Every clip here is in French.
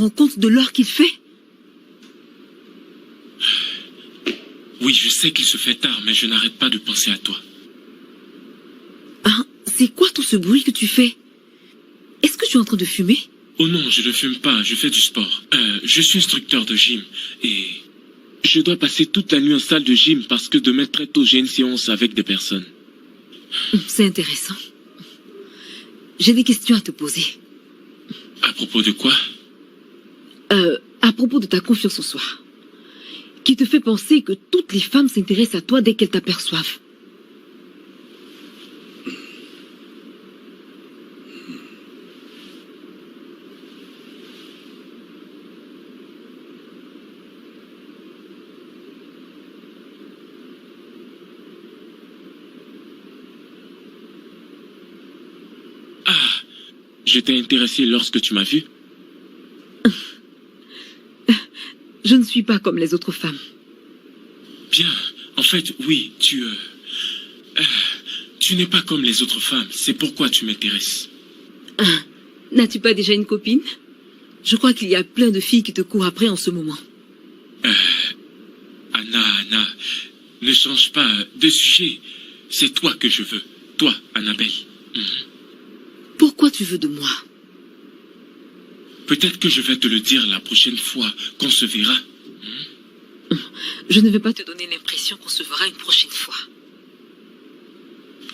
rends compte de l'heure qu'il fait? Oui, je sais qu'il se fait tard, mais je n'arrête pas de penser à toi. Ah, c'est quoi tout ce bruit que tu fais? Est-ce que tu es en train de fumer? Oh non, je ne fume pas, je fais du sport. Je suis instructeur de gym et je dois passer toute la nuit en salle de gym parce que demain très tôt j'ai une séance avec des personnes. C'est intéressant. J'ai des questions à te poser. À propos de quoi? À propos de ta confiance en soi, qui te fait penser que toutes les femmes s'intéressent à toi dès qu'elles t'aperçoivent. Ah, je t'ai intéressé lorsque tu m'as vu? Je ne suis pas comme les autres femmes. Bien, en fait, oui, tu n'es pas comme les autres femmes, c'est pourquoi tu m'intéresses. N'as-tu pas déjà une copine? Je crois qu'il y a plein de filles qui te courent après en ce moment. Anna, ne change pas de sujet. C'est toi que je veux. Toi, Annabelle. Pourquoi tu veux de moi? Peut-être que je vais te le dire la prochaine fois qu'on se verra. Je ne vais pas te donner l'impression qu'on se verra une prochaine fois.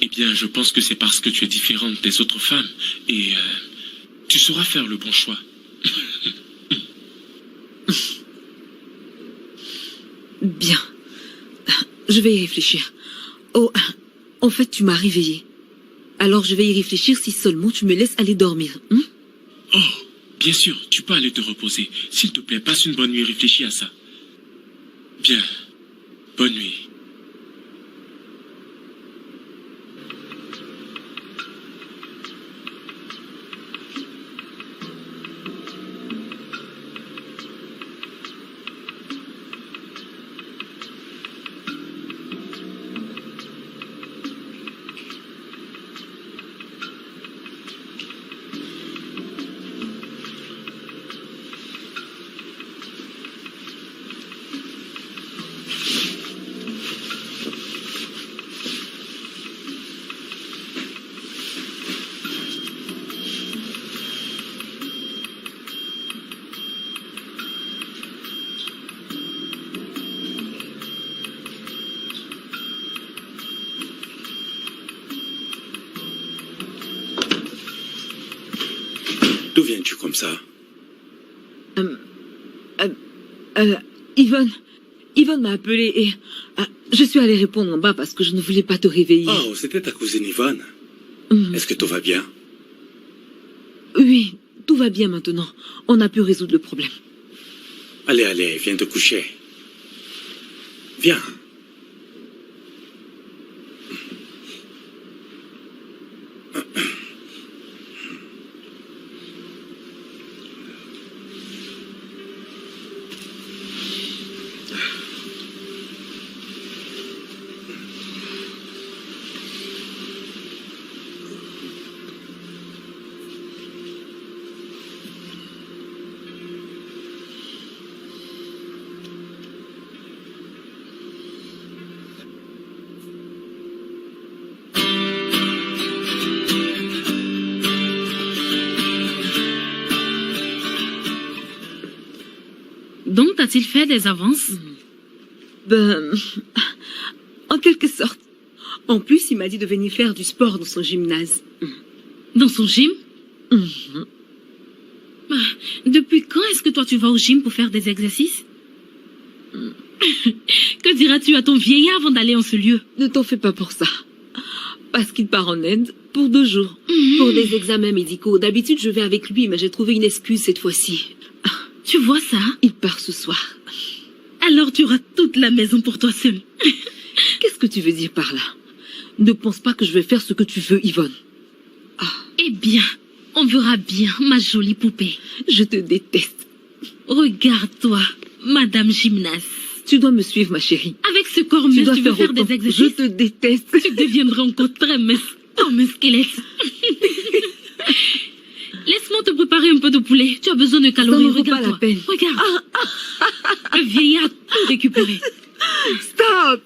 Eh bien, je pense que c'est parce que tu es différente des autres femmes et tu sauras faire le bon choix. Bien. Je vais y réfléchir. Oh, en fait, tu m'as réveillée. Alors je vais y réfléchir si seulement tu me laisses aller dormir. Oh, bien sûr, tu peux aller te reposer. S'il te plaît, passe une bonne nuit, réfléchis à ça. Bien. Bonne nuit. D'où viens-tu comme ça? Yvonne m'a appelé et je suis allée répondre en bas parce que je ne voulais pas te réveiller. Oh, c'était ta cousine Yvonne. Est-ce que tout va bien? Oui, tout va bien maintenant. On a pu résoudre le problème. Allez, viens te coucher. Viens. Donc, t'as-t-il fait des avances? Ben, en quelque sorte. En plus, il m'a dit de venir faire du sport dans son gymnase. Dans son gym? Depuis quand est-ce que toi tu vas au gym pour faire des exercices? Que diras-tu à ton vieillard avant d'aller en ce lieu? Ne t'en fais pas pour ça. Parce qu'il part en Inde pour 2 jours. Pour des examens médicaux. D'habitude, je vais avec lui, mais j'ai trouvé une excuse cette fois-ci. Tu vois ça? Il part ce soir. Alors tu auras toute la maison pour toi seul. Qu'est-ce que tu veux dire par là? Ne pense pas que je vais faire ce que tu veux, Yvonne. Eh bien, on verra bien, ma jolie poupée. Je te déteste. Regarde-toi, Madame Gymnase. Tu dois me suivre, ma chérie. Avec ce corps mince, tu veux faire des exercices? Je te déteste. Tu deviendras encore très mince, comme un squelette. Laisse-moi te préparer un peu de poulet. Tu as besoin de Ça calories. n'en vaut pas la Regarde-toi. peine. Regarde. Le vieillard a tout récupéré. Stop!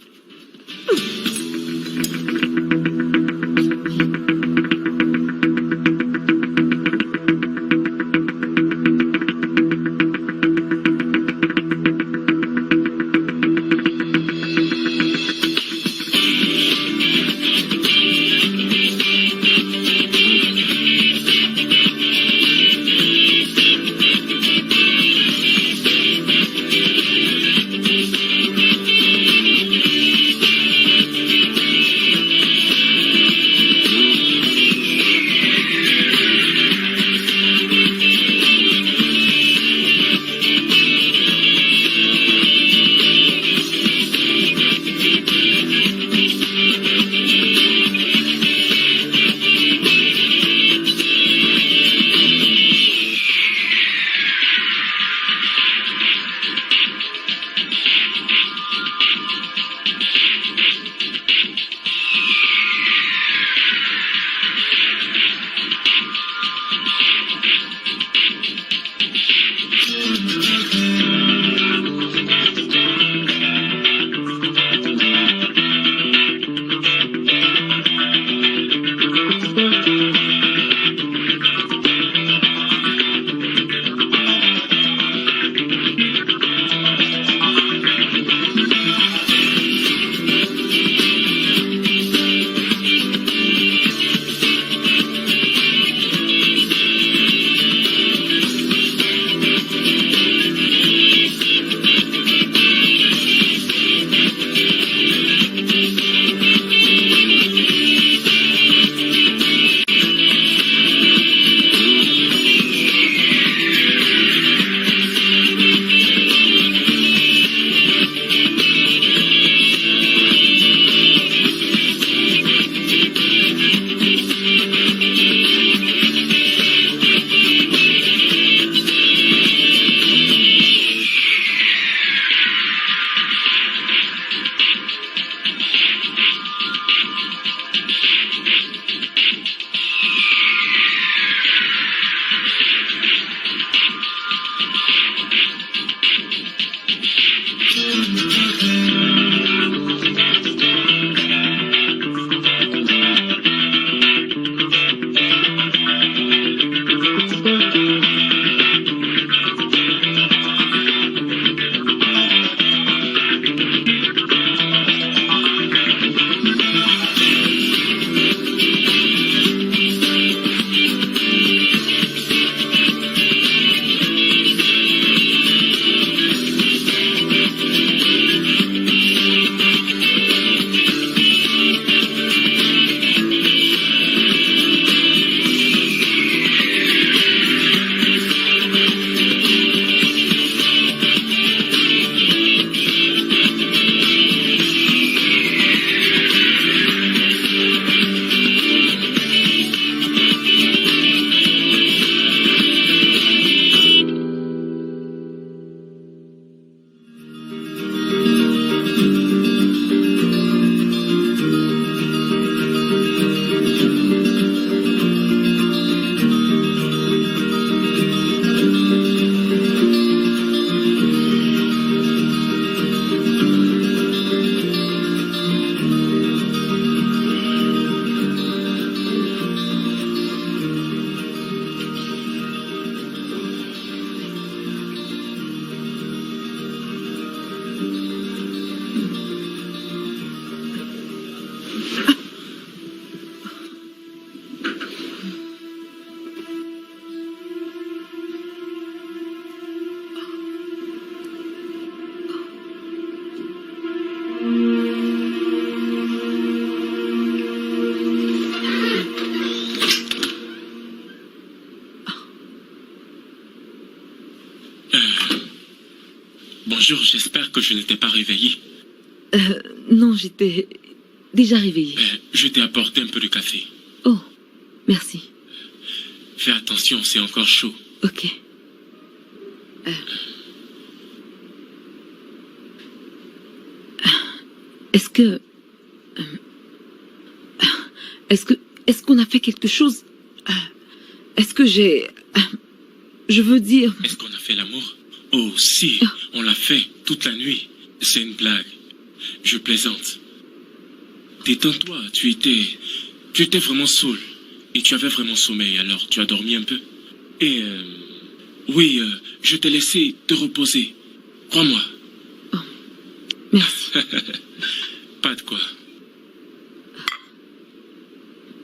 Bonjour, j'espère que je ne t'ai pas réveillé. Non, j'étais déjà réveillée. Je t'ai apporté un peu de café. Oh, merci. Fais attention, c'est encore chaud. Ok. Est-ce qu'on a fait quelque chose Est-ce que j'ai... Je veux dire... Est-ce qu'on a fait l'amour? Oh, si, on l'a fait toute la nuit. C'est une blague. Je plaisante. Détends-toi, tu étais vraiment saoul. Et tu avais vraiment sommeil, alors tu as dormi un peu. Et, oui, je t'ai laissé te reposer. Crois-moi. Oh, merci. Pas de quoi.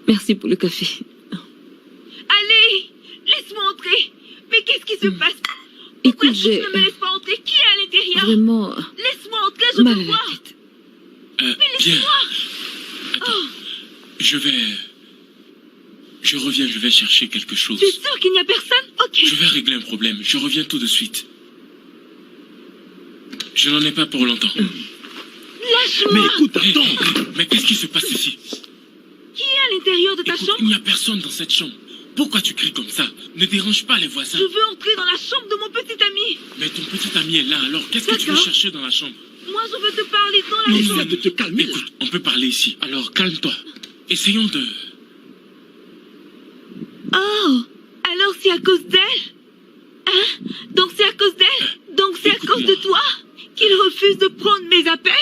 Merci pour le café. Allez, laisse-moi entrer. Mais qu'est-ce qui se passe? Pourquoi Écoute, est-ce que j'ai tu ne me laisses pas entrer? Qui est à l'intérieur? vraiment Laisse-moi entrer, je mal veux à la voir. tête. Bien. Attends, je reviens, je vais chercher quelque chose. Tu es sûr qu'il n'y a personne? Ok. Je vais régler un problème, je reviens tout de suite. Je n'en ai pas pour longtemps. Lâche-moi. Mais écoute, Hé, attends. mais qu'est-ce qui se passe ici? Qui est à l'intérieur de ta Écoute, chambre? il n'y a personne dans cette chambre. Pourquoi tu cries comme ça? Ne dérange pas les voisins. Je veux entrer dans la chambre de mon petit ami. Mais ton petit ami est là, alors qu'est-ce que tu veux D'accord. chercher dans la chambre? Moi, je veux te parler dans la Essaie chambre. de te calmer. là. Écoute, on peut parler ici. Alors calme-toi. Essayons de... Oh, alors c'est à cause d'elle? Hein? Donc c'est à cause d'elle? Donc c'est à cause de toi qu'il refuse de prendre mes appels?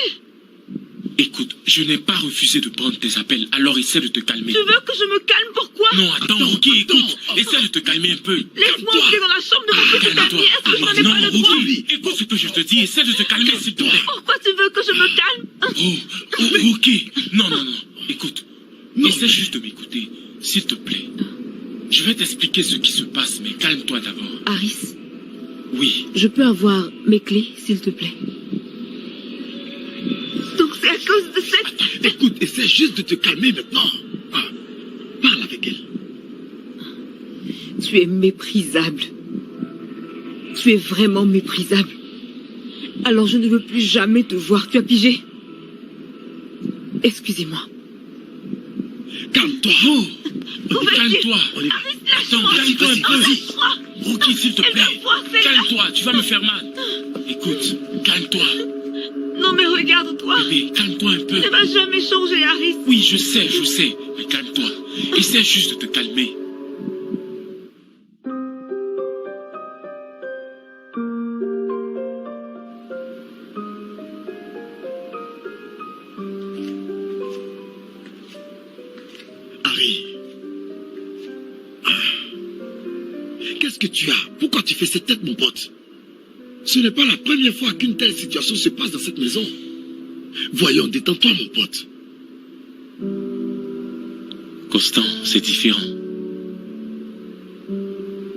Écoute, je n'ai pas refusé de prendre tes appels, alors essaie de te calmer. Tu veux que je me calme? Pourquoi? Non, attends, Rookie, écoute. attends. Essaie de te calmer un peu. Laisse-moi entrer dans la chambre de mon petit Calme-toi. ami. Est-ce que je n'en ai Non, pas le droit? Rookie, écoute ce que je te dis. Essaie de te calmer, s'il te plaît. Pourquoi tu veux que je me calme? Rookie. Non, non, non. Écoute, essaie juste de m'écouter, s'il te plaît. Je vais t'expliquer ce qui se passe, mais calme-toi d'abord. Harris, Oui. je peux avoir mes clés, s'il te plaît? Donc c'est à cause de cette... Écoute, essaie juste de te calmer maintenant. Ah, parle avec elle. Tu es méprisable. Tu es vraiment méprisable. Alors je ne veux plus jamais te voir. Tu as pigé? Excusez-moi. Calme-toi. Calme-toi. On est... Attends, calme-toi un peu. Lâche-moi. Rookie, s'il te Elle plaît. va voir, celle-là. Calme-toi, tu vas me faire mal. Écoute, calme-toi. Non mais regarde-toi. Bébé, calme-toi un peu. Ne va jamais changer, Harris. Oui, je sais, mais calme-toi. Essaie juste de te calmer. Harry. Ah. Qu'est-ce que tu as? Pourquoi tu fais cette tête, mon pote? Ce n'est pas la première fois qu'une telle situation se passe dans cette maison. Voyons, détends-toi, mon pote. Constant, c'est différent.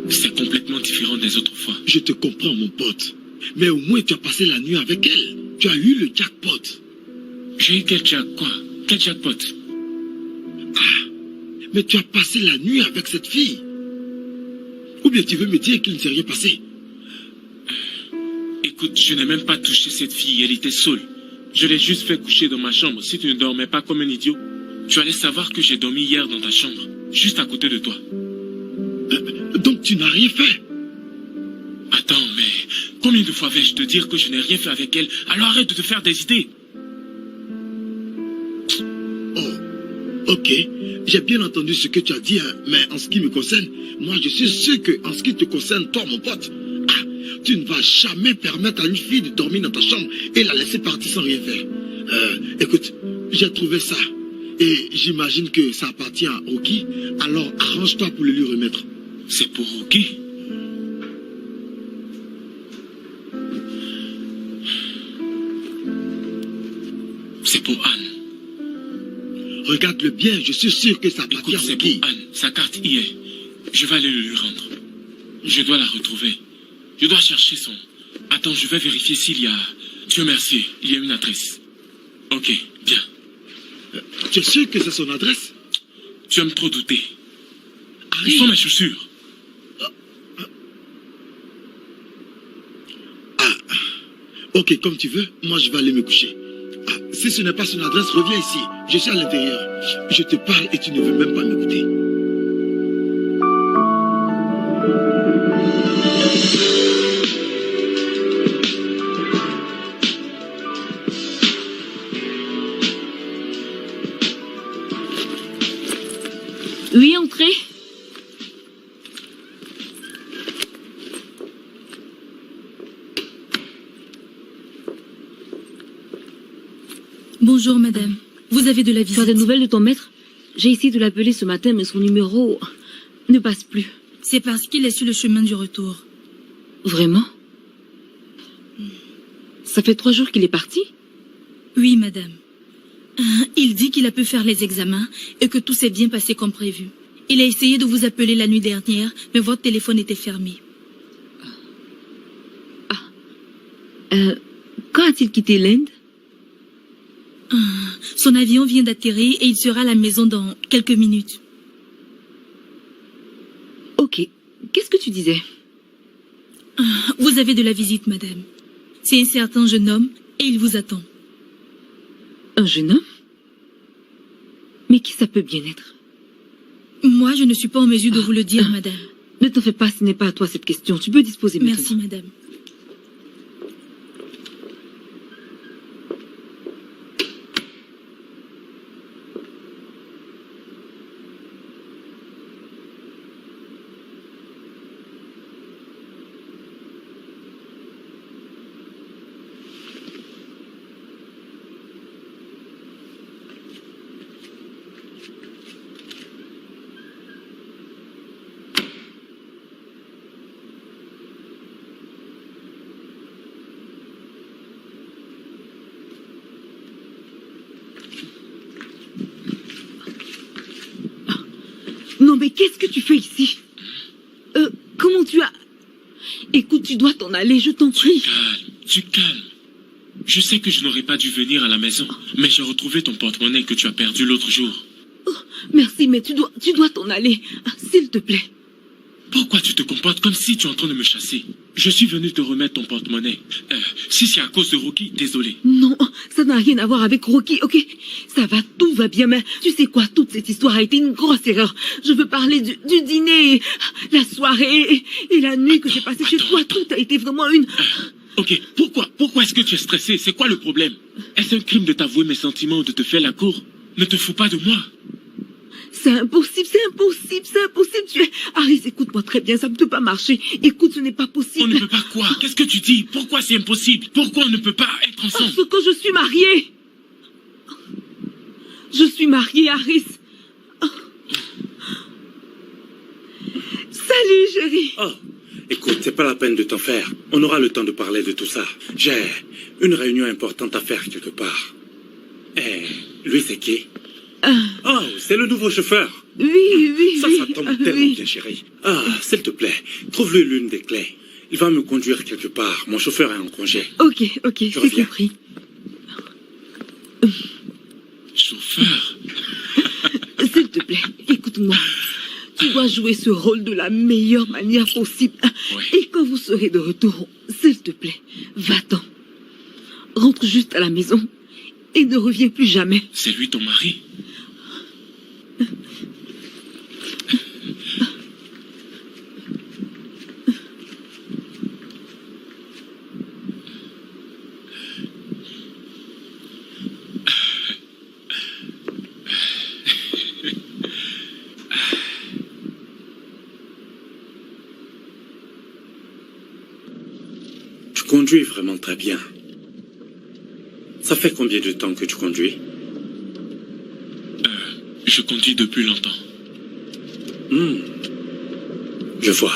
C'est complètement différent des autres fois. Je te comprends, mon pote. Mais au moins, tu as passé la nuit avec elle. Tu as eu le jackpot. J'ai eu quel quoi? Quel jackpot? Mais tu as passé la nuit avec cette fille. Ou bien tu veux me dire qu'il ne s'est rien passé? Écoute, je n'ai même pas touché cette fille, elle était saoule. Je l'ai juste fait coucher dans ma chambre. Si tu ne dormais pas comme un idiot, tu allais savoir que j'ai dormi hier dans ta chambre, juste à côté de toi. Donc tu n'as rien fait? Attends, mais combien de fois vais-je te dire que je n'ai rien fait avec elle? Alors arrête de te faire des idées. Oh, ok. J'ai bien entendu ce que tu as dit, hein, mais en ce qui me concerne, moi je suis sûr que en ce qui te concerne, toi mon pote, tu ne vas jamais permettre à une fille de dormir dans ta chambre et la laisser partir sans rien faire. Écoute, j'ai trouvé ça. Et j'imagine que ça appartient à Rookie. Alors arrange-toi pour le lui remettre. C'est pour Rookie? C'est pour Anne. Regarde-le bien, je suis sûr que ça appartient Écoute, à c'est pour Rookie. Anne. Sa carte y est. Je vais aller le lui rendre. Je dois la retrouver. Je dois chercher son... Attends, je vais vérifier s'il y a... Dieu merci, il y a une adresse. Ok, bien. Tu es sûr que c'est son adresse? Tu aimes trop douter. Harry. Où sont mes chaussures? Ok, comme tu veux, moi je vais aller me coucher. Si ce n'est pas son adresse, reviens ici. Je suis à l'intérieur. Je te parle et tu ne veux même pas m'écouter. Oui, entrez. Bonjour, madame. Vous avez de la Tu as visite. des nouvelles de ton maître? J'ai essayé de l'appeler ce matin, mais son numéro ne passe plus. C'est parce qu'il est sur le chemin du retour. Vraiment? Ça fait 3 jours qu'il est parti? Oui, madame. Il dit qu'il a pu faire les examens et que tout s'est bien passé comme prévu. Il a essayé de vous appeler la nuit dernière, mais votre téléphone était fermé. Quand a-t-il quitté l'Inde? Son avion vient d'atterrir et il sera à la maison dans quelques minutes. Ok. Qu'est-ce que tu disais? Vous avez de la visite, madame. C'est un certain jeune homme et il vous attend. Un jeune homme? Mais qui ça peut bien être? Moi, je ne suis pas en mesure de vous le dire, madame. Ne t'en fais pas, ce n'est pas à toi cette question. Tu peux disposer maintenant. Merci, madame. Non, mais qu'est-ce que tu fais ici? Comment tu as... Écoute, tu dois t'en aller, je t'en prie. Tu calmes. Je sais que je n'aurais pas dû venir à la maison, mais j'ai retrouvé ton porte-monnaie que tu as perdu l'autre jour. Oh, merci, mais tu dois t'en aller. S'il te plaît. Pourquoi tu te comportes comme si tu es en train de me chasser? Je suis venu te remettre ton porte-monnaie. Si c'est à cause de Rocky, désolé. Non, ça n'a rien à voir avec Rocky, ok? Ça va, tout va bien, mais tu sais quoi, toute cette histoire a été une grosse erreur. Je veux parler du dîner, la soirée et la nuit que j'ai passée chez toi. Tout a été vraiment une... Ok, pourquoi est-ce que tu es stressé? C'est quoi le problème? Est-ce un crime de t'avouer mes sentiments ou de te faire la cour? Ne te fous pas de moi. C'est impossible. Tu es... Aris, écoute-moi très bien, ça ne peut pas marcher. Écoute, ce n'est pas possible. On ne peut pas quoi? Qu'est-ce que tu dis? Pourquoi c'est impossible? Pourquoi on ne peut pas être ensemble? Parce que je suis mariée. Je suis mariée, Aris. Salut, chérie. Oh, écoute, c'est pas la peine de t'en faire. On aura le temps de parler de tout ça. J'ai une réunion importante à faire quelque part. Lui, c'est qui? Oh, c'est le nouveau chauffeur. Oui. Ça tombe tellement bien, chérie. S'il te plaît, trouve-lui l'une des clés. Il va me conduire quelque part. Mon chauffeur est en congé. Ok, j'ai reviens. compris. Chauffeur? S'il te plaît, écoute-moi. Tu dois jouer ce rôle de la meilleure manière possible. Ouais. Et quand vous serez de retour, s'il te plaît, va-t'en. Rentre juste à la maison et ne reviens plus jamais. C'est lui ton mari? Tu conduis vraiment très bien. Ça fait combien de temps que tu conduis? Je conduis depuis longtemps. Je vois.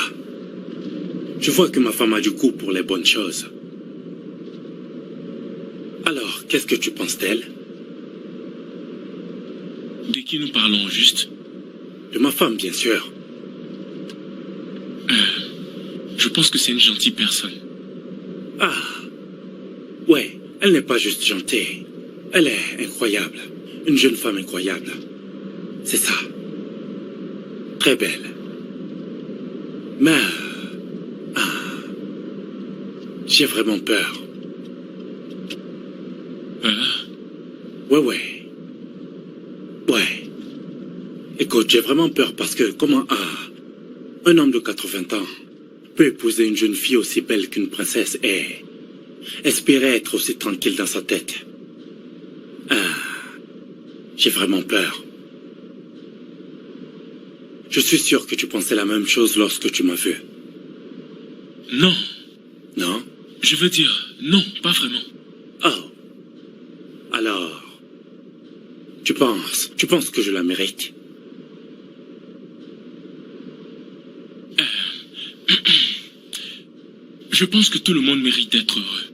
Je vois que ma femme a du goût pour les bonnes choses. Alors, qu'est-ce que tu penses d'elle? De qui nous parlons juste? De ma femme, bien sûr. Je pense que c'est une gentille personne. Ouais, elle n'est pas juste gentille. Elle est incroyable. Une jeune femme incroyable. C'est ça. Très belle. Mais... j'ai vraiment peur. Ouais. Écoute, j'ai vraiment peur parce que comment un homme de 80 ans peut épouser une jeune fille aussi belle qu'une princesse et espérer être aussi tranquille dans sa tête? J'ai vraiment peur. Je suis sûr que tu pensais la même chose lorsque tu m'as vu. Non. Non? Je veux dire, non, pas vraiment. Oh. Alors, Tu penses que je la mérite? Je pense que tout le monde mérite d'être heureux.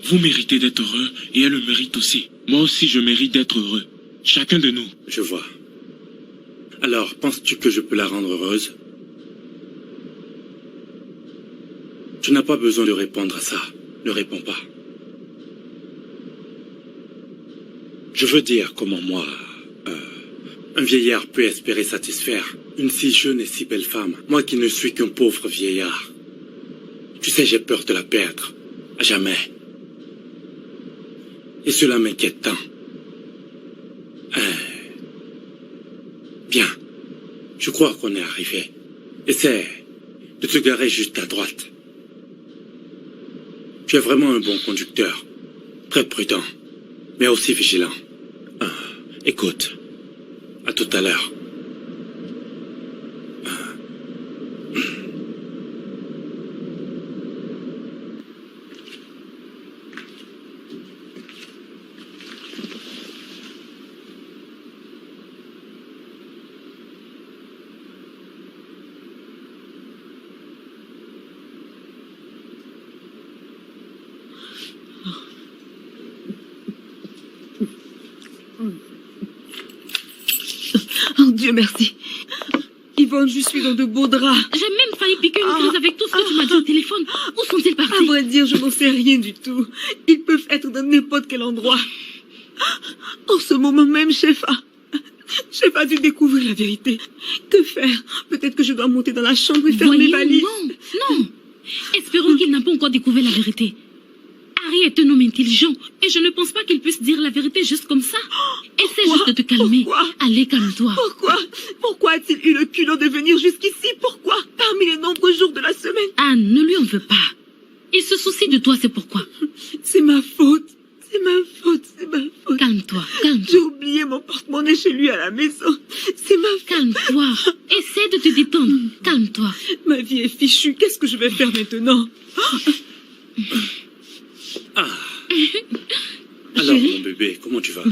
Vous méritez d'être heureux et elle le mérite aussi. Moi aussi, je mérite d'être heureux. Chacun de nous. Je vois. Alors, penses-tu que je peux la rendre heureuse? Tu n'as pas besoin de répondre à ça. Ne réponds pas. Je veux dire comment moi, un vieillard peut espérer satisfaire une si jeune et si belle femme, moi qui ne suis qu'un pauvre vieillard. Tu sais, j'ai peur de la perdre, à jamais. Et cela m'inquiète tant. Bien, je crois qu'on est arrivé. Essaie de te garer juste à droite. Tu es vraiment un bon conducteur, très prudent, mais aussi vigilant. Écoute, à tout à l'heure. Oh Dieu merci. Yvonne, je suis dans de beaux draps. J'ai même failli piquer une crise avec tout ce que tu m'as dit au téléphone. Où sont-ils À partis? vrai dire, je n'en sais rien du tout. Ils peuvent être dans n'importe quel endroit. En ce moment même, chef a dû découvrir la vérité. Que faire? Peut-être que je dois monter dans la chambre et faire mes Voyons, valises. non. Espérons qu'il n'a pas encore découvert la vérité. Harry est un homme intelligent et je ne pense pas qu'il puisse dire la vérité juste comme ça. Essaie juste de te calmer. Pourquoi? Allez, calme-toi. Pourquoi a-t-il eu le culot de venir jusqu'ici? Pourquoi? Parmi les nombreux jours de la semaine. Anne, ne lui en veux pas. Il se soucie de toi, c'est pourquoi. C'est ma faute. Calme-toi. J'ai oublié mon porte-monnaie chez lui à la maison. C'est ma faute. Calme-toi. Essaie de te détendre. Calme-toi. Ma vie est fichue. Qu'est-ce que je vais faire maintenant? Alors, Chérie? mon bébé, comment tu vas?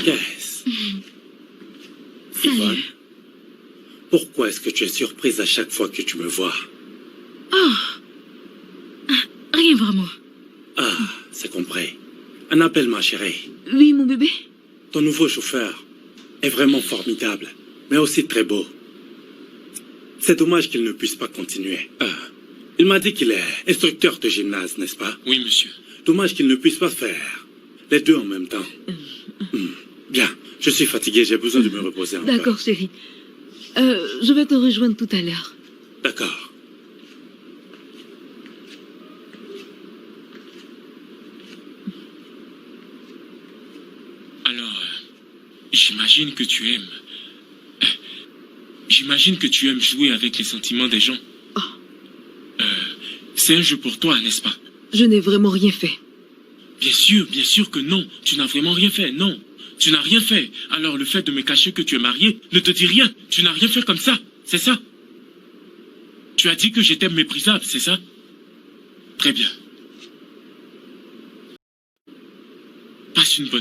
Yes. Yvonne, pourquoi est-ce que tu es surprise à chaque fois que tu me vois? Rien vraiment. C'est compris. Un appel, ma chérie. Oui, mon bébé. Ton nouveau chauffeur est vraiment formidable, mais aussi très beau. C'est dommage qu'il ne puisse pas continuer. Il m'a dit qu'il est instructeur de gymnase, n'est-ce pas? Oui, monsieur. Dommage qu'il ne puisse pas faire les deux en même temps. Bien, je suis fatigué, j'ai besoin de me reposer un peu. D'accord, chérie. Je vais te rejoindre tout à l'heure. D'accord. Alors, j'imagine que tu aimes... J'imagine que tu aimes jouer avec les sentiments des gens. C'est un jeu pour toi, n'est-ce pas? Je n'ai vraiment rien fait. Bien sûr que non. Tu n'as vraiment rien fait, non. Tu n'as rien fait. Alors le fait de me cacher que tu es marié ne te dit rien. Tu n'as rien fait comme ça, c'est ça? Tu as dit que j'étais méprisable, c'est ça? Très bien. Passe une bonne